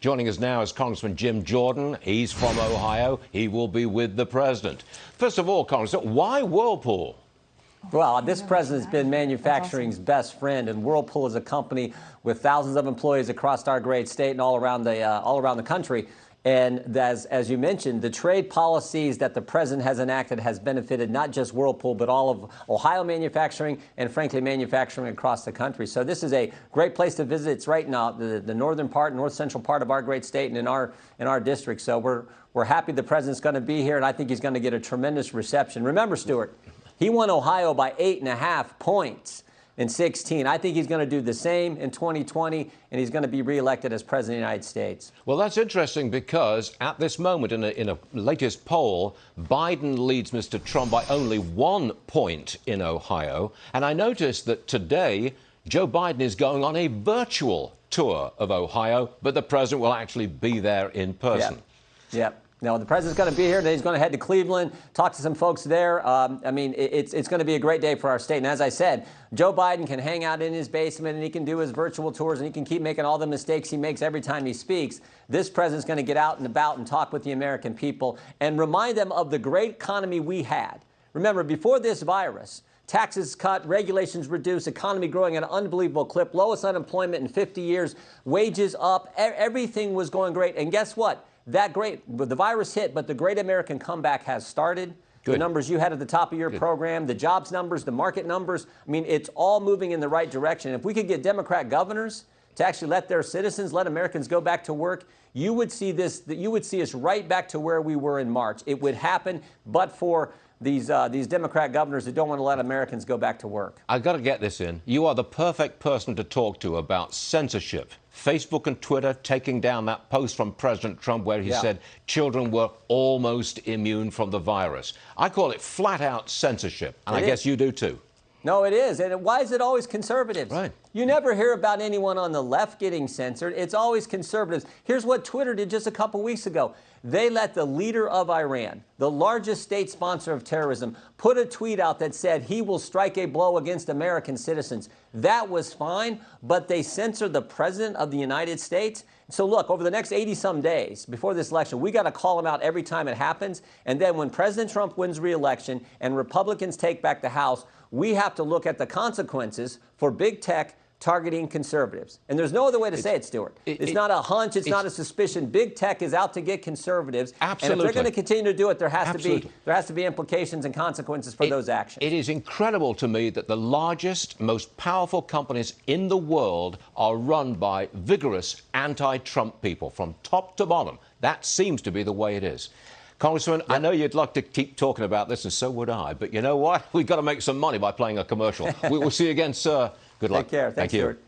Joining us now is Congressman Jim Jordan. He's from Ohio. He will be with the president. First of all, Congressman, why Whirlpool? Well, this president's been manufacturing's best friend, and Whirlpool is a company with thousands of employees across our great state and all around the country. And as you mentioned, the trade policies that the president has enacted has benefited not just Whirlpool, but all of Ohio manufacturing and, frankly, manufacturing across the country. So this is a great place to visit. It's right now the northern part, north central part of our great state and in our district. So we're happy the president's going to be here, and I think he's going to get a tremendous reception. Remember, Stuart, he won Ohio by 8.5 points in 2016. I think he's going to do the same in 2020, and he's going to be reelected as president of the United States. Well, that's interesting because at this moment, in a latest poll, Biden leads Mr. Trump by only 1 point in Ohio. And I noticed that today, Joe Biden is going on a virtual tour of Ohio, but the president will actually be there in person. Yep. Now, the president's going to be here today. He's going to head to Cleveland, talk to some folks there. I mean, it's going to be a great day for our state. And as I said, Joe Biden can hang out in his basement and he can do his virtual tours and he can keep making all the mistakes he makes every time he speaks. This president's going to get out and about and talk with the American people and remind them of the great economy we had. Remember, before this virus, taxes cut, regulations reduced, economy growing at an unbelievable clip, lowest unemployment in 50 years, wages up, everything was going great. And guess what? The virus hit, but the great American comeback has started. Good. The numbers you had at the top of your program, the jobs numbers, the market numbers, I mean, it's all moving in the right direction. If we could get Democrat governors to actually let their citizens, let Americans go back to work, you would see us right back to where we were in March. It would happen, but for these Democrat governors that don't want to let Americans go back to work. I've got to get this in. You are the perfect person to talk to about censorship. Facebook and Twitter taking down that post from President Trump where he said children were almost immune from the virus. I call it flat-out censorship, and I guess you do too. No, it is. And why is it always conservatives? Right. You never hear about anyone on the left getting censored. It's always conservatives. Here's what Twitter did just a couple weeks ago. They let the leader of Iran, the largest state sponsor of terrorism, put a tweet out that said he will strike a blow against American citizens. That was fine, but they censored the president of the United States. So look, over the next 80-some days before this election, we got to call him out every time it happens. And then when President Trump wins re-election and Republicans take back the House, we have to look at the consequences for big tech targeting conservatives. And there's no other way to say it, Stuart. It's not a hunch. It's not a suspicion. Big tech is out to get conservatives. Absolutely. And if they're going to continue to do it, there has to be implications and consequences for those actions. It is incredible to me that the largest, most powerful companies in the world are run by vigorous anti-Trump people from top to bottom. That seems to be the way it is. Congressman, I know you'd like to keep talking about this, and so would I. But you know what? We've got to make some money by playing a commercial. We will see you again, sir. Good luck. Take care. Thank you.